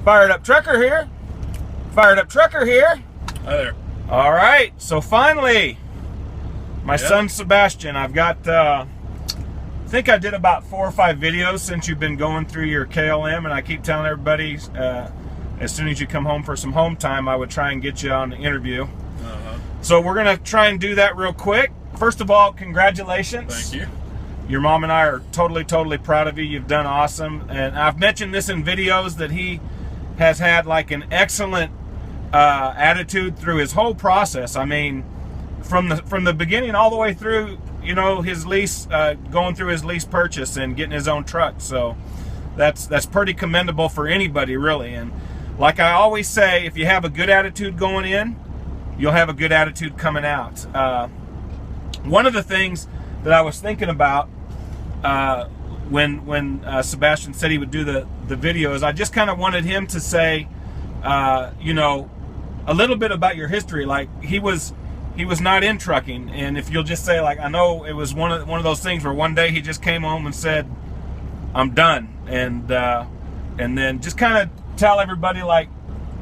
Fired Up Trucker here. Fired Up Trucker here. Hi there. All right, so finally, my son Sebastian. I've got, I think I did about 4 or 5 videos since you've been going through your KLM, and I keep telling everybody, as soon as you come home for some home time, I would try and get you on the interview. So we're gonna try and do that real quick. First of all, congratulations. Thank you. Your mom and I are totally proud of you. You've done awesome. And I've mentioned this in videos that he has had like an excellent attitude through his whole process. I mean, from the beginning all the way through, you know, his lease, going through his lease purchase and getting his own truck. So that's pretty commendable for anybody, really. And like I always say, if you have a good attitude going in, you'll have a good attitude coming out. One of the things that I was thinking about when Sebastian said he would do the videos, I just kind of wanted him to say, you know, a little bit about your history. Like he was not in trucking, and if you'll just say, like, I know it was one of those things where one day he just came home and said, I'm done, and then just kind of tell everybody, like,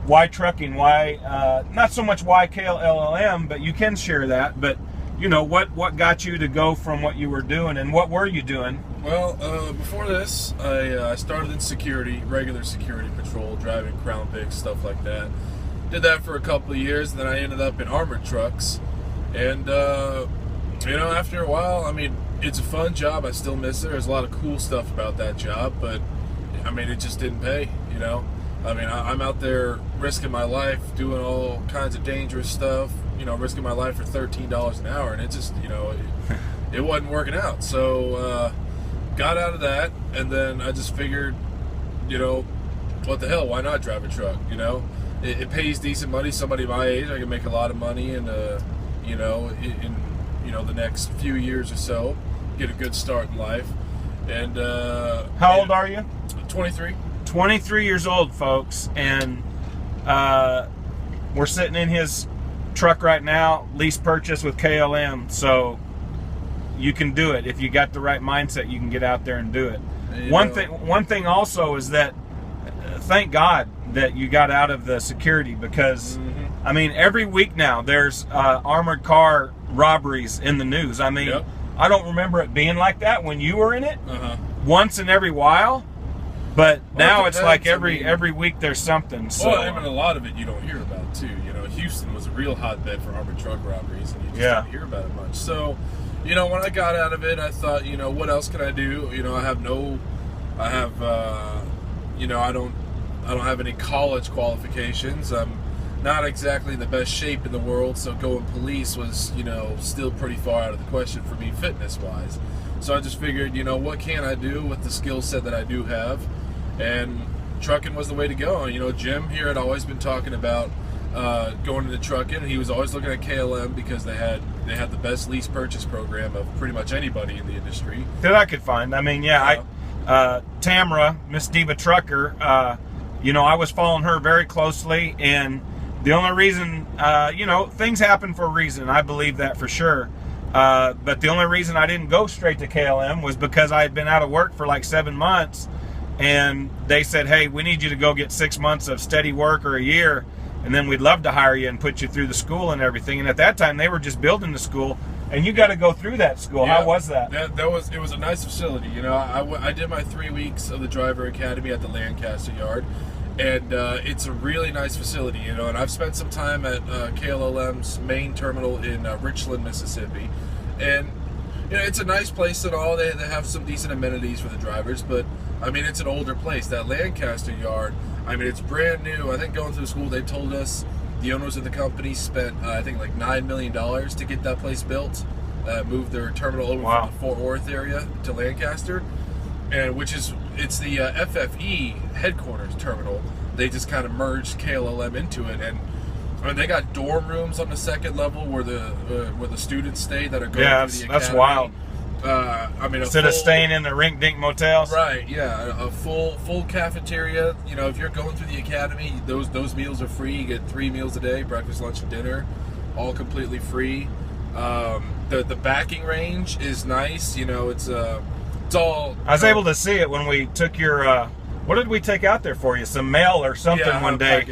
why trucking, why not so much why KLLM, but you can share that, but you know, what got you to go from what you were doing, and what were you doing? Well, before this, I started in security, regular security patrol, driving Crown Vics, stuff like that. Did that for a couple of years, and then I ended up in armored trucks. And, you know, after a while, I mean, it's a fun job. I still miss it. There's a lot of cool stuff about that job, but, I mean, it just didn't pay, you know? I mean, I'm out there risking my life, doing all kinds of dangerous stuff, you know, risking my life for $13 an hour, and it just, you know, it wasn't working out. So, got out of that, and then I just figured, you know, what the hell, why not drive a truck, you know? It pays decent money. Somebody my age, I can make a lot of money, and, you know, in you know, the next few years or so, get a good start in life. And how old are you? 23. 23 years old, folks, and we're sitting in his truck right now, lease purchase with KLM, so you can do it. If you got the right mindset, you can get out there and do it. One thing also is that thank God that you got out of the security, because I mean, every week now there's armored car robberies in the news. I mean, I don't remember it being like that when you were in it. Once in every while. But now it's like every week there's something. So. Well, I mean, a lot of it you don't hear about too. You know, Houston was a real hotbed for armored truck robberies, and you just don't hear about it much. So, you know, when I got out of it, I thought, you know, what else can I do? You know, you know, I don't have any college qualifications. I'm not exactly in the best shape in the world, so going police was, you know, still pretty far out of the question for me fitness-wise. So I just figured, you know, what can I do with the skill set that I do have? And trucking was the way to go. You know, Jim here had always been talking about going into trucking, and he was always looking at KLM because they had the best lease purchase program of pretty much anybody in the industry that I could find. I mean, Tamara, Miss Diva Trucker, you know, I was following her very closely, and the only reason, you know, things happen for a reason. I believe that for sure. But the only reason I didn't go straight to KLM was because I had been out of work for like 7 months, and they said, hey, we need you to go get 6 months of steady work or a year, and then we'd love to hire you and put you through the school and everything. And at that time, they were just building the school, and you got to go through that school. Yeah, how was that? It was a nice facility. You know, I did my 3 weeks of the driver academy at the Lancaster yard, and it's a really nice facility, you know, and I've spent some time at KLLM's main terminal in Richland, Mississippi, and, you know, it's a nice place and all. They have some decent amenities for the drivers, but, I mean, it's an older place. That Lancaster yard, I mean, it's brand new. I think going through school, they told us the owners of the company spent, I think, like $9 million to get that place built, moved their terminal over from the Fort Worth area to Lancaster, and it's the FFE headquarters terminal. They just kind of merged KLLM into it, and I mean, they got dorm rooms on the second level where the students stay that are going through the academy. That's wild. I mean, instead of staying in the rink-dink motels, right? Yeah, a full cafeteria. You know, if you're going through the academy, those meals are free. You get 3 meals a day: breakfast, lunch, and dinner, all completely free. The backing range is nice. You know, it's all. I was able to see it when we took your What did we take out there for you? Some mail or something one day.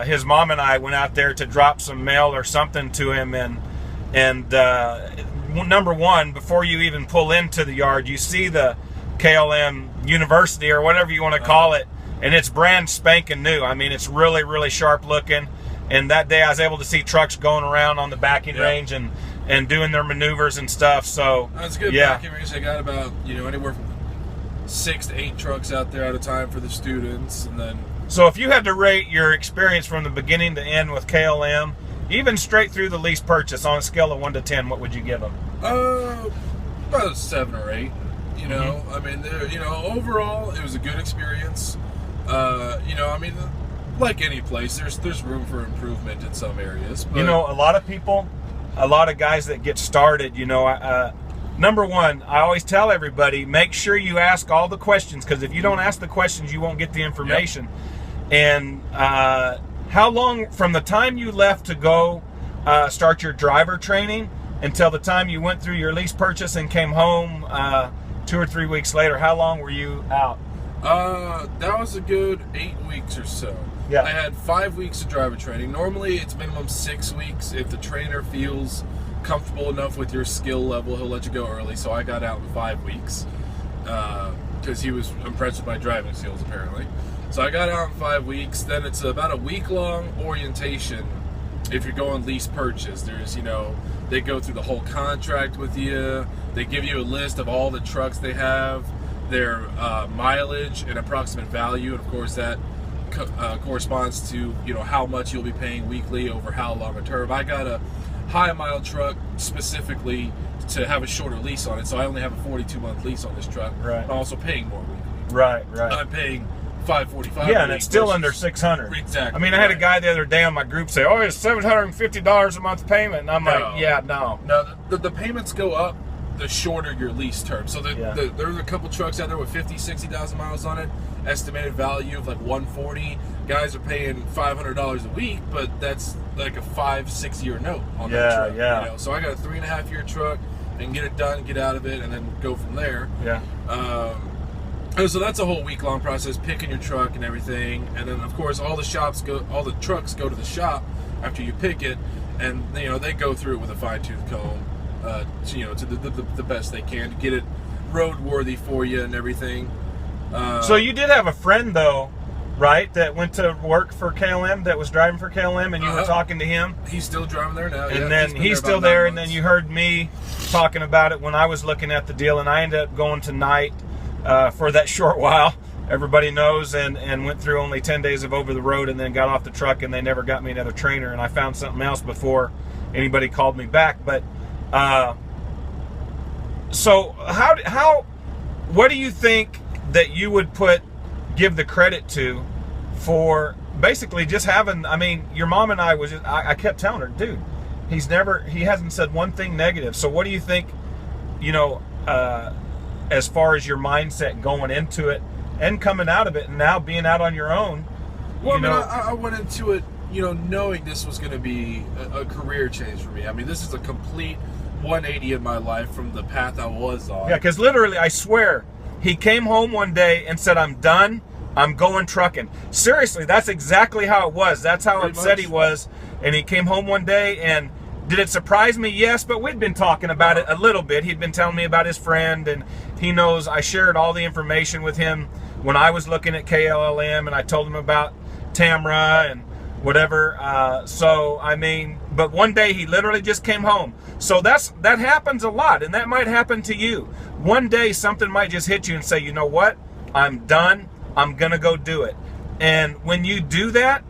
His mom and I went out there to drop some mail or something to him, and number one, before you even pull into the yard, you see the KLM University or whatever you want to call it, and it's brand spanking new. I mean, it's really, really sharp looking. And that day I was able to see trucks going around on the backing range and doing their maneuvers and stuff. So that's good. Backing range. I got about, anywhere from 6 to 8 trucks out there at a time for the students. And then, so if you had to rate your experience from the beginning to end with KLM, even straight through the lease purchase, on a scale of 1 to 10, what would you give them? About a 7 or 8. I mean, overall, it was a good experience. I mean, like any place, there's room for improvement in some areas. But, a lot of people, a lot of guys that get started, number one, I always tell everybody, make sure you ask all the questions, because if you don't ask the questions, you won't get the information. Yep. And how long from the time you left to go start your driver training until the time you went through your lease purchase and came home 2 or 3 weeks later, how long were you out? That was a good 8 weeks or so. Yeah. I had 5 weeks of driver training. Normally, it's minimum 6 weeks. If the trainer feels comfortable enough with your skill level, he'll let you go early. So I got out in 5 weeks because he was impressed with my driving skills, apparently. So I got out in 5 weeks. Then it's about a week-long orientation if you're going lease purchase. There's, they go through the whole contract with you. They give you a list of all the trucks they have, their mileage and approximate value, and of course that corresponds to how much you'll be paying weekly over how long a term. I got a high mile truck specifically to have a shorter lease on it, so I only have a 42-month lease on this truck. Right. I'm also paying more weekly. Right. I'm paying $545. Yeah, and it's still under $600. Exactly. I mean, I had a guy the other day on my group say, "Oh, it's $750 a month payment," and I'm like, "Yeah, no." No, the payments go up the shorter your lease term. So there's a couple trucks out there with 50, 60,000 miles on it, estimated value of like $140. Guys are paying $500 a week, but that's like a 5-6 year note on that truck. Yeah. So I got a 3.5 year truck and get it done, get out of it, and then go from there. Yeah. So that's a whole week-long process, picking your truck and everything, and then of course all the trucks go to the shop after you pick it, and they go through it with a fine-tooth comb, to the best they can to get it roadworthy for you and everything. So you did have a friend though, right, that went to work for KLM, that was driving for KLM, and you were talking to him? He's still driving there now. And then he's still there, and then you heard me talking about it when I was looking at the deal, and I ended up going tonight for that short while, everybody knows, and went through only 10 days of over the road, and then got off the truck, and they never got me another trainer, and I found something else before anybody called me back. But so what do you think that you would give the credit to for basically just having, I mean, your mom and I kept telling her, dude, he hasn't said one thing negative. So what do you think, as far as your mindset going into it and coming out of it, and now being out on your own? Well, I went into it, knowing this was going to be a career change for me. I mean, this is a complete 180 in my life from the path I was on. Yeah, because literally, I swear, he came home one day and said, "I'm done. I'm going trucking." Seriously, that's exactly how it was. That's how upset he was. And he came home one day, and did it surprise me? Yes, but we'd been talking about it a little bit. He'd been telling me about his friend, and he knows I shared all the information with him when I was looking at KLLM, and I told him about Tamra and whatever. So, I mean, but one day he literally just came home. So that happens a lot, and that might happen to you. One day something might just hit you and say, "You know what? I'm done. I'm going to go do it." And when you do that,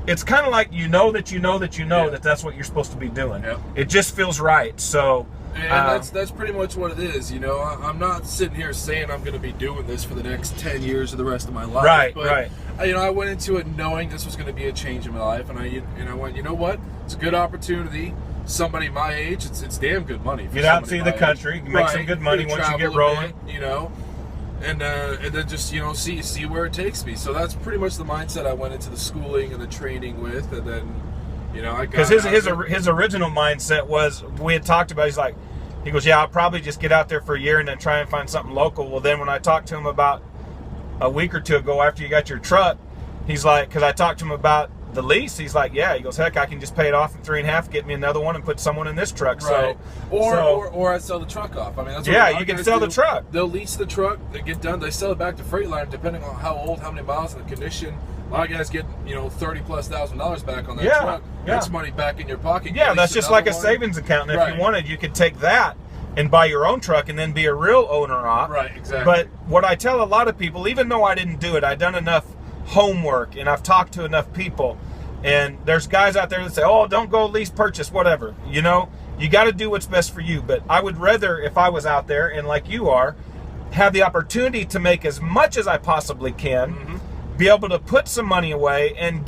it's kind of like that that's what you're supposed to be doing. Yep. It just feels right. So, and that's pretty much what it is. I'm not sitting here saying I'm going to be doing this for the next 10 years or the rest of my life. Right, but, right. I went into it knowing this was going to be a change in my life, and I went, you know what? It's a good opportunity. Somebody my age, it's damn good money. Get out and see the country. You can make some good money once you get rolling. And then just see where it takes me. So that's pretty much the mindset I went into the schooling and the training with, and then I got, because his original mindset was, we had talked about, he goes, "Yeah, I'll probably just get out there for a year and then try and find something local." Well, then when I talked to him about a week or two ago after you got your truck. He's like, because I talked to him about the lease. He's like, yeah. He goes, heck, I can just pay it off in 3.5, get me another one, and put someone in this truck. Right. So, or I sell the truck off. I mean, that's what you can sell the truck. They'll lease the truck. They get done. They sell it back to Freightliner, depending on how old, how many miles, and the condition. A lot of guys get $30,000+ back on that truck. That's money back in your pocket. Yeah, that's just like a savings account. And if you wanted, you could take that and buy your own truck and then be a real owner-op. Right, exactly. But what I tell a lot of people, even though I didn't do it, I've done enough homework and I've talked to enough people. And there's guys out there that say, oh, don't go lease purchase, whatever. You got to do what's best for you. But I would rather, if I was out there and like you are, have the opportunity to make as much as I possibly can, be able to put some money away and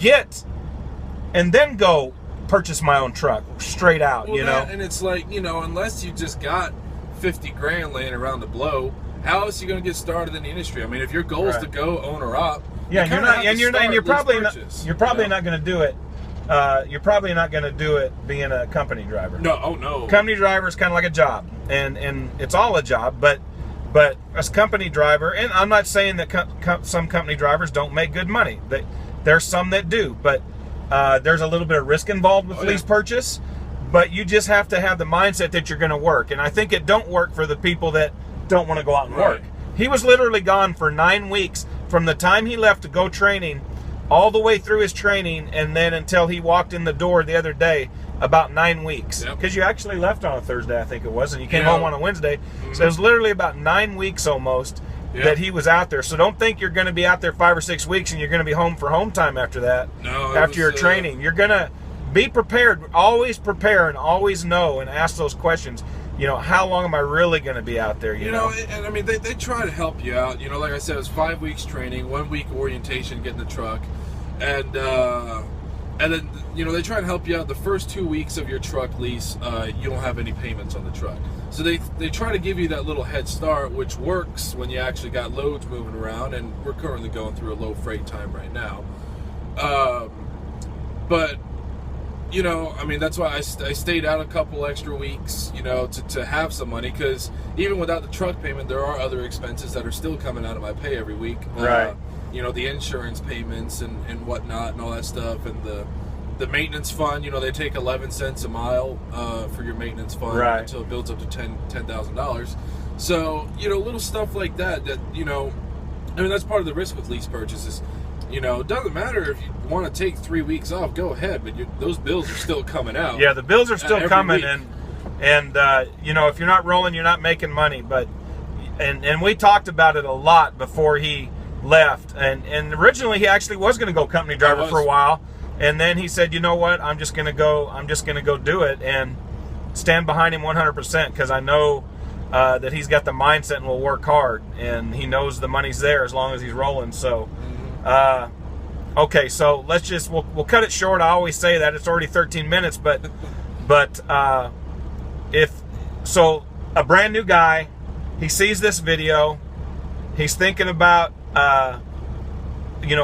then go purchase my own truck straight out, And it's like, unless you just got 50 grand laying around to blow, how else are you going to get started in the industry? I mean, if your goal is to go owner op, you're probably not going to do it. You're probably not going to do it being a company driver. No. Company driver is kind of like a job, and it's all a job, but as company driver, and I'm not saying that some company drivers don't make good money. There's some that do, but there's a little bit of risk involved with lease purchase. But you just have to have the mindset that you're going to work, and I think it don't work for the people that don't want to go out and work. He was literally gone for 9 weeks from the time he left to go training, all the way through his training, and then until he walked in the door the other day. About 9 weeks, because you actually left on a Thursday, I think it was, and you came home on a Wednesday. So it was literally about 9 weeks almost that he was out there. So don't think you're going to be out there 5 or 6 weeks and you're going to be home for home time after that. No, after your training, you're going to be prepared. Always prepare and always know and ask those questions. How long am I really going to be out there? You know, and I mean, they try to help you out. Like I said, it was 5 weeks training, 1 week orientation, getting the truck, and then, they try and help you out. The first 2 weeks of your truck lease, you don't have any payments on the truck. So they try to give you that little head start, which works when you actually got loads moving around, and we're currently going through a low freight time right now. But, I mean, that's why I stayed out a couple extra weeks, to have some money, because even without the truck payment, there are other expenses that are still coming out of my pay every week. Right. The insurance payments and whatnot and all that stuff, and the maintenance fund. They take 11 cents a mile for your maintenance fund until it builds up to $10,000. So little stuff like that. I mean, that's part of the risk with lease purchases. It doesn't matter if you want to take 3 weeks off, go ahead, but those bills are still coming out. Yeah, the bills are still coming, week. and if you're not rolling, you're not making money. But and we talked about it a lot before he left, and originally he actually was going to go company driver for a while, and then he said, you know what, I'm just going to go do it and stand behind him 100%, because I know that he's got the mindset and will work hard, and he knows the money's there as long as he's rolling. So okay, so we'll cut it short. I always say that it's already 13 minutes, but if so, a brand new guy, he sees this video, he's thinking about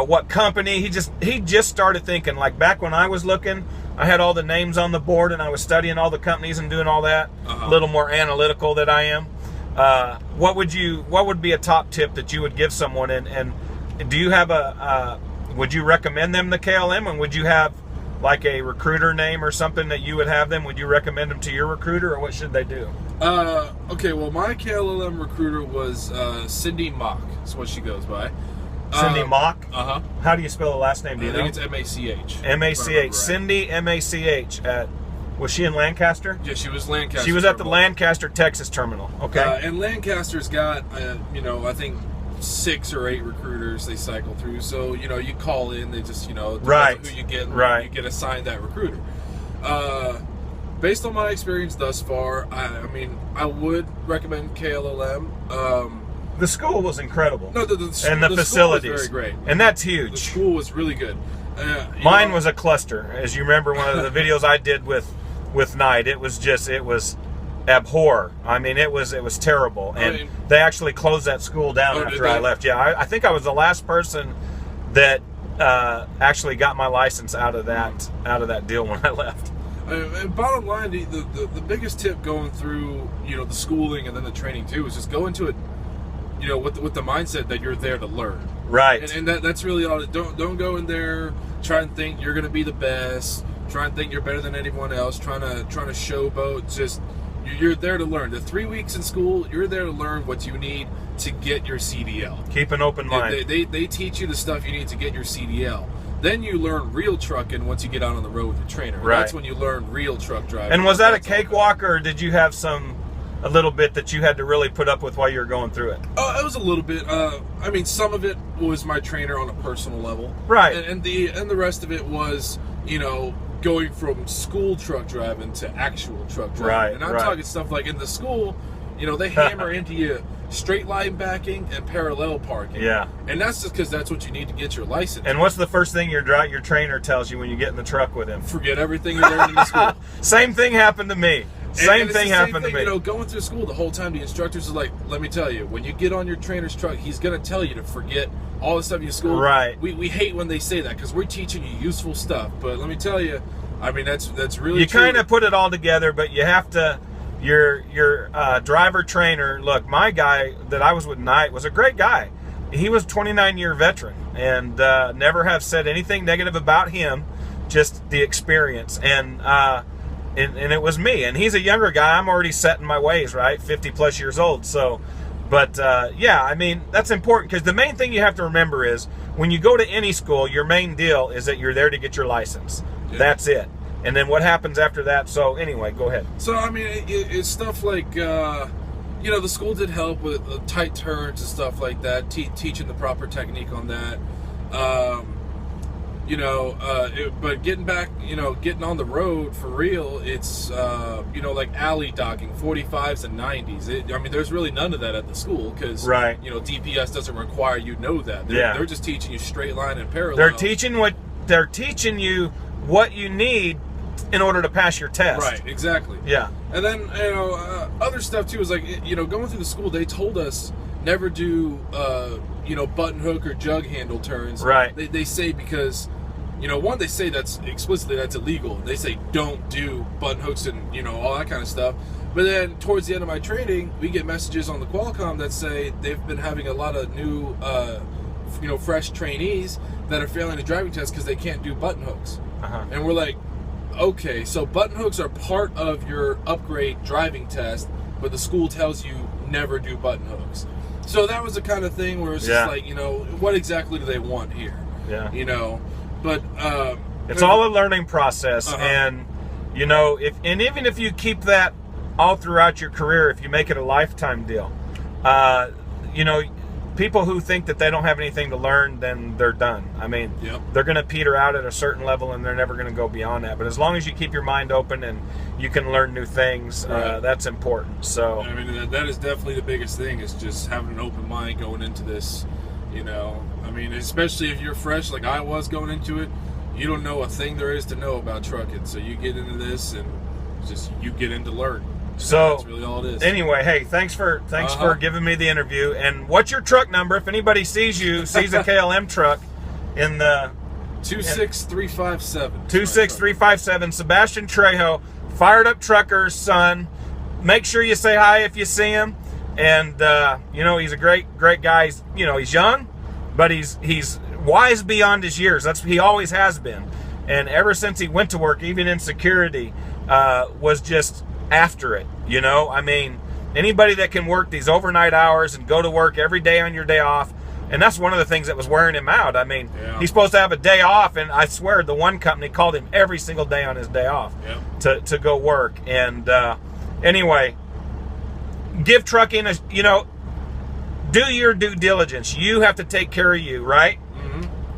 what company. He just started thinking, like back when I was looking, I had all the names on the board and I was studying all the companies and doing all that. A little more analytical than I am. What would be a top tip that you would give someone, and do you have would you recommend them the KLM, and would you have like a recruiter name or something that you would have them? Would you recommend them to your recruiter, or what should they do? Okay, well, my KLLM recruiter was Cindy Mock. That's what she goes by. Cindy Mock? Uh-huh. How do you spell the last name? Do you know? I think it's M-A-C-H. M-A-C-H. Cindy M-A-C-H. Was she in Lancaster? Yeah, she was Lancaster. She was at the Lancaster, Texas terminal. Okay. And Lancaster's got, I think 6 or 8 recruiters they cycle through. So, you call in, they just, depends who you get, you get assigned that recruiter. Based on my experience thus far, I would recommend KLLM. The school was incredible. No, the facilities school was very great, and that's huge. The school was really good. Mine was a cluster, as you remember one of the videos I did with Knight. It was abhor. I mean, it was terrible, and they actually closed that school down after I left. Yeah, I think I was the last person that actually got my license out of that deal when I left. And bottom line, the biggest tip going through the schooling and then the training too is just go into it you know, with the mindset that you're there to learn. Right. And that's really all. Don't go in there try and think you're going to be the best. Try and think you're better than anyone else. Trying to showboat. Just you're there to learn. The 3 weeks in school, you're there to learn what you need to get your CDL. Keep an open mind. They teach you the stuff you need to get your CDL. Then you learn real trucking once you get out on the road with your trainer. Right. That's when you learn real truck driving. And was that a cakewalk, or did you have a little bit that you had to really put up with while you were going through it? It was a little bit. I mean, some of it was my trainer on a personal level, right? And the rest of it was, you know, going from school truck driving to actual truck driving. Right. And I'm talking stuff like in the school, you know, they hammer into you straight line backing and parallel parking. Yeah. And that's just because that's what you need to get your license. And what's the first thing your trainer tells you when you get in the truck with him? Forget everything you learned in the school. Same thing happened to me. Same thing happened to me. You know, going through school the whole time, the instructors are like, let me tell you, when you get on your trainer's truck, he's going to tell you to forget all the stuff in school. Right. We hate when they say that because we're teaching you useful stuff. But let me tell you, I mean, that's really you true. kind of put it all together, but you have to. Your driver trainer. Look, my guy that I was with tonight was a great guy. He was a 29-year veteran, and never have said anything negative about him. Just the experience, and it was me. And he's a younger guy. I'm already set in my ways, right? 50 plus years old. So, but yeah, I mean that's important because the main thing you have to remember is when you go to any school, your main deal is that you're there to get your license. Yeah. That's it. And then what happens after that? So anyway, go ahead. So I mean, it's stuff like, you know, the school did help with tight turns and stuff like that, teaching the proper technique on that. You know, but getting back, you know, getting on the road for real, it's, you know, like alley docking, 45s and 90s. I mean, there's really none of that at the school because, right. You know, DPS doesn't require you know that. They're just teaching you straight line and parallel. They're teaching you what you need in order to pass your test. Right, exactly. Yeah. And then, you know, other stuff too is like, you know, going through the school, they told us never do, you know, button hook or jug handle turns. Right. They say because, you know, one, they say that's explicitly that's illegal. They say don't do button hooks and, you know, all that kind of stuff. But then towards the end of my training, we get messages on the Qualcomm that say they've been having a lot of new, you know, fresh trainees that are failing the driving test because they can't do button hooks. Uh-huh. And we're like, okay, so button hooks are part of your upgrade driving test, but the school tells you never do button hooks. So that was the kind of thing where it's just like, you know, what exactly do they want here? Yeah. You know, but it's all a learning process, and you know, even if you keep that all throughout your career, if you make it a lifetime deal, you know, people who think that they don't have anything to learn, then they're done. I mean, they're going to peter out at a certain level and they're never going to go beyond that. But as long as you keep your mind open and you can learn new things, that's important. So I mean, that is definitely the biggest thing, is just having an open mind going into this, you know. I mean, especially if you're fresh like I was going into it, you don't know a thing there is to know about trucking. So you get into this and just you get into learning. So that's really all it is. Anyway, hey, thanks for giving me the interview. And what's your truck number? If anybody sees a KLM truck in the 26357. 26357, Sebastian Trejo, fired up trucker's son. Make sure you say hi if you see him. And you know, he's a great guy. He's young, but he's wise beyond his years. He always has been. And ever since he went to work, even in security, was just after it. You know, I mean, anybody that can work these overnight hours and go to work every day on your day off, and that's one of the things that was wearing him out. I mean, he's supposed to have a day off, and I swear the one company called him every single day on his day off to go work. And anyway, give trucking do your due diligence. You have to take care of you, right?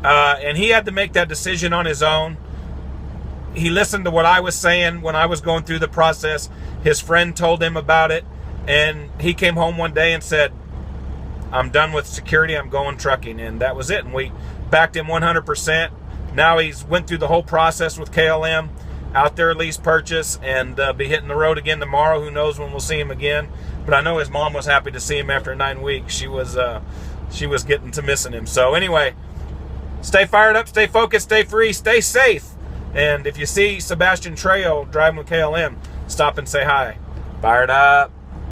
And he had to make that decision on his own. He listened to what I was saying when I was going through the process. His friend told him about it, and he came home one day and said, I'm done with security, I'm going trucking. And that was it. And we backed him 100%. Now he's went through the whole process with KLM, out there lease purchase, and be hitting the road again tomorrow. Who knows when we'll see him again. But I know his mom was happy to see him after 9 weeks. She was getting to missing him. So anyway, stay fired up, stay focused, stay free, stay safe. And if you see Sebastian Trejo driving with KLM, stop and say hi. Fired up.